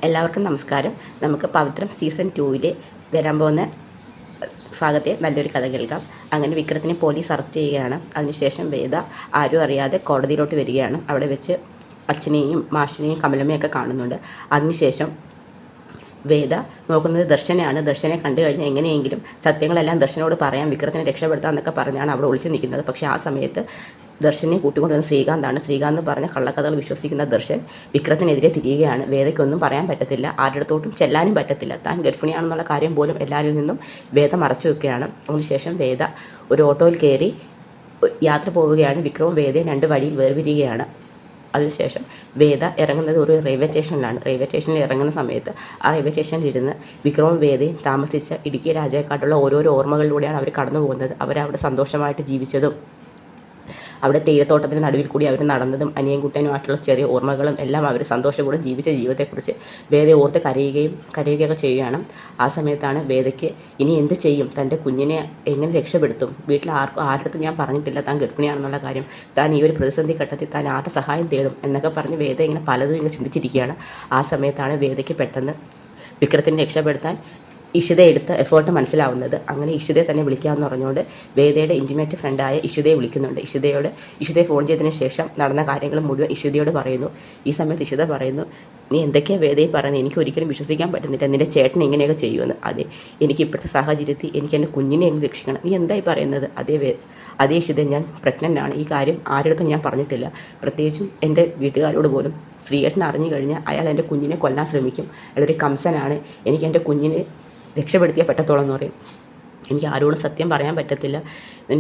എല്ലാവർക്കും നമസ്കാരം. നമുക്ക് പവിത്രം സീസൺ 2 വരാൻ പോകുന്ന ഭാഗത്തെ നല്ലൊരു കഥ കേൾക്കാം. അങ്ങനെ വിക്രത്തിനെ പോലീസ് അറസ്റ്റ് ചെയ്യുകയാണ്. അതിനുശേഷം വേദ ആരും അറിയാതെ കോടതിയിലോട്ട് വരികയാണ്. അവിടെ വെച്ച് അച്ഛനെയും മാഷിനെയും കമലമ്മയൊക്കെ കാണുന്നുണ്ട്. അതിനുശേഷം വേദ നോക്കുന്നത് ദർശനെയാണ്. ദർശനെ കണ്ടു കഴിഞ്ഞാൽ എങ്ങനെയെങ്കിലും സത്യങ്ങളെല്ലാം ദർശനോട് പറയാം, വിക്രത്തിനെ രക്ഷപ്പെടുത്താമെന്നൊക്കെ പറഞ്ഞാണ് അവിടെ ഒളിച്ചു നിൽക്കുന്നത്. പക്ഷേ ആ സമയത്ത് ദർശനെ കൂട്ടിക്കൊണ്ടുവന്ന ശ്രീകാന്താണ്. ശ്രീകാന്ത് പറഞ്ഞ കള്ളക്കഥകൾ വിശ്വസിക്കുന്ന ദർശൻ വിക്രത്തിനെതിരെ തിരിയുകയാണ്. വേദയ്ക്കൊന്നും പറയാൻ പറ്റത്തില്ല, ആരുടെ അടുത്തോട്ടും ചെല്ലാനും പറ്റത്തില്ല. താൻ ഗർഭിണിയാണെന്നുള്ള കാര്യം പോലും എല്ലാവരിൽ നിന്നും വേദ മറച്ചു വെക്കുകയാണ്. അതിനുശേഷം വേദ ഒരു ഓട്ടോയിൽ കയറി യാത്ര പോവുകയാണ്. വിക്രവും വേദയും രണ്ട് വഴിയിൽ വേർപിരിയുകയാണ്. അതിനുശേഷം വേദ ഇറങ്ങുന്നത് ഒരു റെയിൽവേ സ്റ്റേഷനിലാണ്. റെയിൽവേ സ്റ്റേഷനിൽ ഇറങ്ങുന്ന സമയത്ത് ആ റെയിൽവേ സ്റ്റേഷനിലിരുന്ന് വിക്രവും വേദയും താമസിച്ച ഇടുക്കി രാജാക്കാട്ടുള്ള ഓരോരോ ഓർമ്മകളിലൂടെയാണ് അവർ കടന്നു പോകുന്നത്. അവരവിടെ സന്തോഷമായിട്ട് ജീവിച്ചതും അവിടെ തേയിലത്തോട്ടത്തിന് നടുവിൽ കൂടി അവർ നടന്നതും അനിയൻകുട്ടനുമായിട്ടുള്ള ചെറിയ ഓർമ്മകളും എല്ലാം അവർ സന്തോഷപൂർവ്വം ജീവിച്ച ജീവിതത്തെക്കുറിച്ച് വേദയെ ഓർത്ത് കരയുകയൊക്കെ ചെയ്യുകയാണ്. ആ സമയത്താണ് വേദയ്ക്ക് ഇനി എന്ത് ചെയ്യും, തൻ്റെ കുഞ്ഞിനെ എങ്ങനെ രക്ഷപ്പെടുത്തും, വീട്ടിൽ ആരുടെ ഞാൻ പറഞ്ഞിട്ടില്ല താൻ ഗർഭിണിയാണെന്നുള്ള കാര്യം, താൻ ഈ ഒരു പ്രതിസന്ധി ഘട്ടത്തിൽ താൻ ആരുടെ സഹായം തേടും എന്നൊക്കെ പറഞ്ഞ് വേദ ഇങ്ങനെ പലതും ഇങ്ങനെ ചിന്തിച്ചിരിക്കുകയാണ്. ആ സമയത്താണ് വേദയ്ക്ക് പെട്ടെന്ന് വിക്രത്തിനെ രക്ഷപ്പെടുത്താൻ ഇഷിത എടുത്ത എഫേർട്ട് മനസ്സിലാവുന്നത്. അങ്ങനെ ഇഷിതയെ തന്നെ വിളിക്കാമെന്ന് പറഞ്ഞുകൊണ്ട് വേദയുടെ ഇൻറ്റിമേറ്റ് ഫ്രണ്ടായ ഇഷിതയെ വിളിക്കുന്നുണ്ട്. ഇഷിതയെ ഫോൺ ചെയ്തതിന് ശേഷം നടന്ന കാര്യങ്ങൾ മുഴുവൻ ഇഷിതയോട് പറയുന്നു. ഈ സമയത്ത് ഇഷിത പറയുന്നു, നീ എന്തൊക്കെയാണ് വേദയെ പറയുന്നത്, എനിക്ക് ഒരിക്കലും വിശ്വസിക്കാൻ പറ്റുന്നില്ല, നിൻ്റെ ചേട്ടൻ ഇങ്ങനെയൊക്കെ ചെയ്യുമെന്ന്. അതെ, എനിക്ക് ഇപ്പോഴത്തെ സാഹചര്യത്തിൽ എനിക്ക് എൻ്റെ കുഞ്ഞിനെ എങ്ങനെ രക്ഷിക്കണം, നീ എന്തായി പറയുന്നത്? അതേ ഇഷിത, ഞാൻ പ്രഗ്നൻ്റ് ആണ്. ഈ കാര്യം ആരുടെ ഞാൻ പറഞ്ഞിട്ടില്ല, പ്രത്യേകിച്ചും എൻ്റെ വീട്ടുകാരോട് പോലും. ശ്രീയേട്ടൻ അറിഞ്ഞു കഴിഞ്ഞാൽ അയാൾ എൻ്റെ കുഞ്ഞിനെ കൊല്ലാൻ ശ്രമിക്കും, അയാളൊരു കംസനാണ്, എനിക്ക് എൻ്റെ കുഞ്ഞിനെ രക്ഷപ്പെടുത്തിയേ പറ്റത്തോളം എന്ന് പറയും. എനിക്ക് ആരോടും സത്യം പറയാൻ പറ്റത്തില്ല,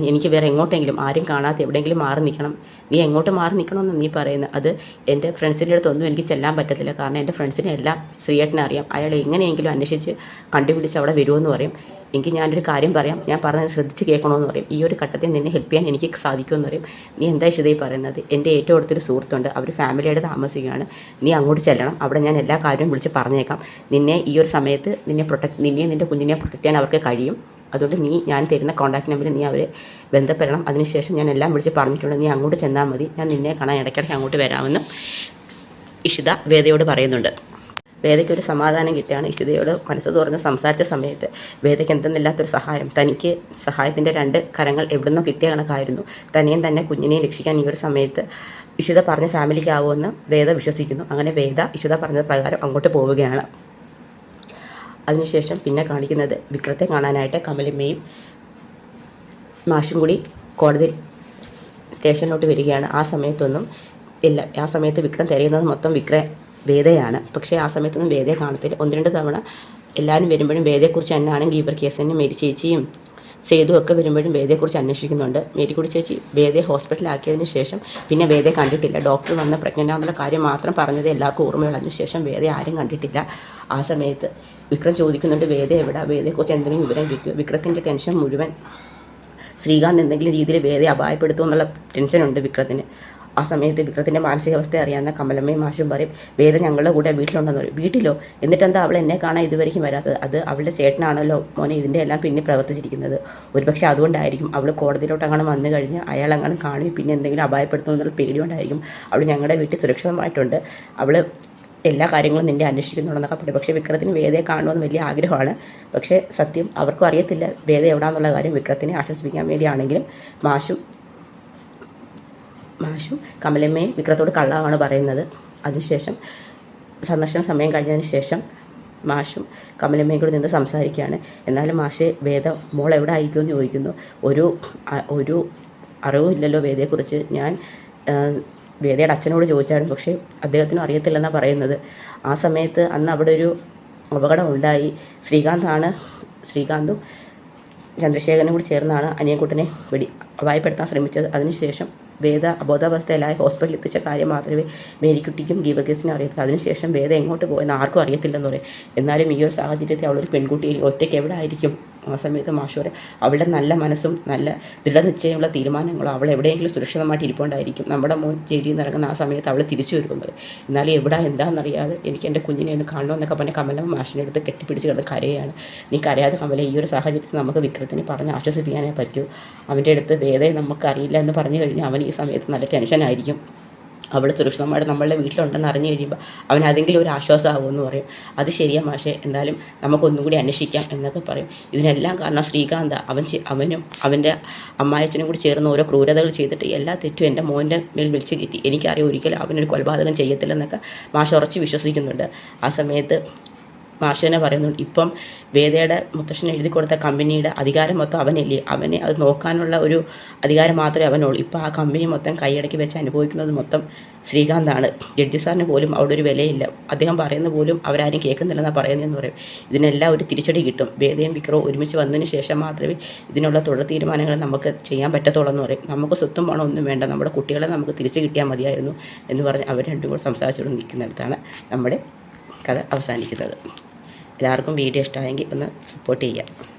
എനിക്ക് വേറെ എങ്ങോട്ടെങ്കിലും ആരും കാണാത്ത എവിടെയെങ്കിലും മാറി നിൽക്കണം. നീ എങ്ങോട്ട് മാറി നിൽക്കണമെന്ന് നീ പറയുന്നത്, അത് എൻ്റെ ഫ്രണ്ട്സിൻ്റെ അടുത്തൊന്നും എനിക്ക് ചെല്ലാൻ പറ്റത്തില്ല. കാരണം എൻ്റെ ഫ്രണ്ട്സിനെ എല്ലാം ശ്രീയേട്ടനെ അറിയാം, അയാൾ എങ്ങനെയെങ്കിലും അന്വേഷിച്ച് കണ്ടുപിടിച്ച് അവിടെ വരുമെന്ന് പറയും. എനിക്ക് ഞാനൊരു കാര്യം പറയാം, ഞാൻ പറഞ്ഞത് ശ്രദ്ധിച്ച് കേൾക്കണമെന്ന് പറയും. ഈ ഒരു ഘട്ടത്തിൽ നിന്നെ ഹെൽപ്പ് ചെയ്യാൻ എനിക്ക് സാധിക്കുമെന്ന് പറയും. നീ എന്താ ഇഷിതയിൽ പറയുന്നത്? എൻ്റെ ഏറ്റവും അടുത്തൊരു സുഹൃത്തുണ്ട്, അവർ ഫാമിലിയായിട്ട് താമസിക്കുകയാണ്, നീ അങ്ങോട്ട് ചെല്ലണം, അവിടെ ഞാൻ എല്ലാ കാര്യവും വിളിച്ച് പറഞ്ഞേക്കാം. നിന്നെ ഈ ഒരു സമയത്ത് നിന്നെയും നിൻ്റെ കുഞ്ഞിനെ പ്രൊട്ടക്റ്റ് ചെയ്യാൻ അവർക്ക് കഴിയും. അതുകൊണ്ട് ഞാൻ തരുന്ന കോൺടാക്ട് നമ്പറിൽ നീ അവരെ ബന്ധപ്പെടണം. അതിനുശേഷം ഞാൻ എല്ലാം വിളിച്ച് പറഞ്ഞിട്ടുണ്ട്, നീ അങ്ങോട്ട് ചെന്നാൽ മതി, ഞാൻ നിന്നെ കാണാൻ ഇടയ്ക്കിടയ്ക്ക് അങ്ങോട്ട് വരാമെന്ന് ഇഷിത വേദയോട് പറയുന്നുണ്ട്. വേദയ്ക്ക് ഒരു സമാധാനം കിട്ടുകയാണ്. ഇഷിതയോട് മനസ്സ് തുറന്ന് സംസാരിച്ച സമയത്ത് വേദയ്ക്ക് എന്തെന്നില്ലാത്തൊരു സഹായം, തനിക്ക് സഹായത്തിൻ്റെ 2 കരങ്ങൾ എവിടുന്നോ കിട്ടിയ കണക്കായിരുന്നു. തന്നെയും തന്നെ കുഞ്ഞിനെയും രക്ഷിക്കാൻ ഈ ഒരു സമയത്ത് ഇഷിത പറഞ്ഞ ഫാമിലിക്കാവുമെന്ന് വേദ വിശ്വസിക്കുന്നു. അങ്ങനെ വേദ ഇഷിത പറഞ്ഞത് പ്രകാരം അങ്ങോട്ട് പോവുകയാണ്. അതിനുശേഷം പിന്നെ കാണിക്കുന്നത് വിക്രത്തെ കാണാനായിട്ട് കമലമ്മയും മാഷും കൂടി കോടതി സ്റ്റേഷനിലോട്ട് വരികയാണ്. ആ സമയത്ത് വിക്രം തിരയുന്നത് മൊത്തം വേദയാണ്. പക്ഷേ ആ സമയത്തൊന്നും വേദയെ കാണത്തില്ല. 1-2 തവണ എല്ലാവരും വരുമ്പോഴും വേദയെക്കുറിച്ച് തന്നെയാണ്. ഗീബർ കേസിന് മേരി ചേച്ചിയും സേതു ഒക്കെ വരുമ്പോഴും വേദയെക്കുറിച്ച് അന്വേഷിക്കുന്നുണ്ട്. മേരിക്കുടി ചേച്ചി വേദയെ ഹോസ്പിറ്റലാക്കിയതിന് ശേഷം പിന്നെ വേദയെ കണ്ടിട്ടില്ല. ഡോക്ടർ വന്ന് പ്രഗ്നൻ്റ് ആണെന്നുള്ള കാര്യം മാത്രം പറഞ്ഞത് എല്ലാവർക്കും ഓർമ്മയുള്ളതിന് ശേഷം വേദയെ ആരും കണ്ടിട്ടില്ല. ആ സമയത്ത് വിക്രം ചോദിക്കുന്നുണ്ട്, വേദ എവിടെ, വേദയെക്കുറിച്ച് എന്തെങ്കിലും വിവരം കിട്ടുമോ? വിക്രത്തിൻ്റെ ടെൻഷൻ മുഴുവൻ ശ്രീകാന്ത് എന്തെങ്കിലും രീതിയിൽ വേദയെ അപായപ്പെടുത്തുമെന്നുള്ള ടെൻഷനുണ്ട് വിക്രത്തിന്. ആ സമയത്ത് വിക്രത്തിൻ്റെ മാനസികാവസ്ഥ അറിയാവുന്ന കമലമ്മയും മാഷും പറയും, വേദ ഞങ്ങളുടെ കൂടെ വീട്ടിലുണ്ടെന്ന് പറയും. വീട്ടിലോ? എന്നിട്ടെന്താ അവൾ എന്നെ കാണാൻ ഇതുവരെയും വരാത്തത്? അത് അവളുടെ ചേട്ടനാണല്ലോ മോനെ ഇതിൻ്റെ എല്ലാം പിന്നെ പ്രവർത്തിച്ചിരിക്കുന്നത്. ഒരുപക്ഷെ അതുകൊണ്ടായിരിക്കും അവൾ കോടതിയിലോട്ട് അങ്ങനെ വന്നു കഴിഞ്ഞ് അയാൾ അങ്ങനെ കാണുകയും പിന്നെ എന്തെങ്കിലും അപായപ്പെടുത്തുമെന്നുള്ള പേടികൊണ്ടായിരിക്കും അവൾ ഞങ്ങളുടെ വീട്ടിൽ സുരക്ഷിതമായിട്ടുണ്ട്. അവൾ എല്ലാ കാര്യങ്ങളും നിൻ്റെ അന്വേഷിക്കുന്നുണ്ടെന്നൊക്കെ പറയും. പക്ഷേ വിക്രത്തിന് വേദയെ കാണുമെന്ന് വലിയ ആഗ്രഹമാണ്. പക്ഷേ സത്യം അവർക്കും അറിയത്തില്ല വേദ എവിടാന്നുള്ള കാര്യം. വിക്രത്തിനെ ആശ്വസിപ്പിക്കാൻ വേണ്ടിയാണെങ്കിലും മാഷും കമലമ്മയും വിക്രത്തോട് കള്ളമാണ് പറയുന്നത്. അതിനുശേഷം സന്ദർശന സമയം കഴിഞ്ഞതിന് ശേഷം മാഷും കമലമ്മയും കൂടി നിന്ന് സംസാരിക്കുകയാണ്. എന്നാലും മാഷ് വേദ മോൾ എവിടെ ആയിരിക്കുമെന്ന് ചോദിക്കുന്നു. ഒരു അറിവുമില്ലല്ലോ വേദയെക്കുറിച്ച്. ഞാൻ വേദയുടെ അച്ഛനോട് ചോദിച്ചായിരുന്നു, പക്ഷേ അദ്ദേഹത്തിനും അറിയത്തില്ലെന്നാണ് പറയുന്നത്. ആ സമയത്ത് അന്ന് അവിടെ ഒരു അപകടം ഉണ്ടായി. ശ്രീകാന്തും ചന്ദ്രശേഖരനും കൂടി ചേർന്നാണ് അനിയൻകുട്ടനെ അപായപ്പെടുത്താൻ ശ്രമിച്ചത്. അതിനുശേഷം വേദ അബോധാവസ്ഥയിലായി ഹോസ്പിറ്റലിൽ എത്തിച്ച കാര്യം മാത്രമേ മേരിക്കുട്ടിക്കും ഗീബർ കേസിനും അറിയത്തില്ല. അതിനുശേഷം വേദ എങ്ങോട്ട് പോയെന്ന് ആർക്കും അറിയത്തില്ലെന്ന് പറയും. എന്നാലും ഈ ഒരു സാഹചര്യത്തിൽ അവളൊരു പെൺകുട്ടി ഒറ്റയ്ക്ക് എവിടെ ആയിരിക്കും? ആ സമയത്ത് മാഷൂരെ അവളുടെ നല്ല മനസ്സും നല്ല ദൃഢനിശ്ചയമുള്ള തീരുമാനങ്ങളും അവൾ എവിടെയെങ്കിലും സുരക്ഷിതമായിട്ട് ഇരിപ്പുണ്ടായിരിക്കും. നമ്മുടെ മോൻ ജയിലിൽ നിന്ന് ഇറങ്ങുന്ന ആ സമയത്ത് അവൾ തിരിച്ചു വരുമ്പോൾ എന്നാലും എന്താണെന്നറിയാതെ എനിക്ക് എൻ്റെ കുഞ്ഞിനെ ഒന്ന് കാണണമെന്നൊക്കെ പറഞ്ഞ് കമല മാഷിൻ്റെ അടുത്ത് കെട്ടിപ്പിടിച്ച് കിടന്ന് കരയാണ്. നീ കരയാതെ കമല, ഈ ഒരു സാഹചര്യത്തിൽ നമുക്ക് വിക്രത്തിനെ പറഞ്ഞ് ആശ്വസിപ്പിക്കാനേ പറ്റൂ. അവൻ്റെ അടുത്ത് വേദയെ നമുക്കറിയില്ല എന്ന് പറഞ്ഞു കഴിഞ്ഞാൽ അവൻ ഈ സമയത്ത് നല്ല ടെൻഷനായിരിക്കും. അവൾ സുരക്ഷിതമായിട്ട് നമ്മളുടെ വീട്ടിലുണ്ടെന്ന് അറിഞ്ഞു കഴിയുമ്പോൾ അവൻ അതെങ്കിലും ഒരു ആശ്വാസമാകുമെന്ന് പറയും. അത് ശരിയാ മാഷേ, എന്തായാലും നമുക്കൊന്നും കൂടി അന്വേഷിക്കാം എന്നൊക്കെ പറയും. ഇതിനെല്ലാം കാരണം ശ്രീകാന്ത. അവനും അവൻ്റെ അമ്മായച്ചനും കൂടി ചേർന്ന് ഓരോ ക്രൂരതകൾ ചെയ്തിട്ട് എല്ലാ തെറ്റും എൻ്റെ മോൻ്റെ മേൽ വിളിച്ച് കയറ്റി. എനിക്കറിയാം ഒരിക്കലും അവനൊരു കൊലപാതകം ചെയ്യത്തില്ലെന്നൊക്കെ മാഷ് ഉറച്ച് വിശ്വസിക്കുന്നുണ്ട്. ആ സമയത്ത് മാഷ് തന്നെ പറയുന്നുണ്ട്, ഇപ്പം വേദയുടെ മുത്തശ്ശന് എഴുതി കൊടുത്ത കമ്പനിയുടെ അധികാരം മൊത്തം അവനല്ലേ, അവനെ അത് നോക്കാനുള്ള ഒരു അധികാരം മാത്രമേ അവനുള്ളൂ. ഇപ്പോൾ ആ കമ്പനി മൊത്തം കൈയടക്കി വെച്ച് അനുഭവിക്കുന്നത് മൊത്തം ശ്രീകാന്താണ്. ജഡ്ജി സാറിന് പോലും അവിടെ ഒരു വിലയില്ല. അദ്ദേഹം പറയുന്ന പോലും അവരാരും കേൾക്കുന്നില്ലെന്നാണ് പറയുന്നതെന്ന് പറയും. ഇതിനെല്ലാം ഒരു തിരിച്ചടി കിട്ടും. വേദയും വിക്രവും ഒരുമിച്ച് വന്നതിന് ശേഷം മാത്രമേ ഇതിനുള്ള തുടർ തീരുമാനങ്ങൾ നമുക്ക് ചെയ്യാൻ പറ്റത്തുള്ളൂ എന്ന് പറയും. നമുക്ക് സ്വത്തും പണം ഒന്നും വേണ്ട, നമ്മുടെ കുട്ടികളെ നമുക്ക് തിരിച്ച് കിട്ടിയാൽ മതിയായിരുന്നു എന്ന് പറഞ്ഞ് അവർ രണ്ടും കൂടെ സംസാരിച്ചുകൊണ്ട് നിൽക്കുന്നിടത്താണ് നമ്മുടെ കഥ അവസാനിക്കുന്നത്. എല്ലാവർക്കും വീഡിയോ ഇഷ്ടമായെങ്കിൽ ഒന്ന് സപ്പോർട്ട് ചെയ്യുക.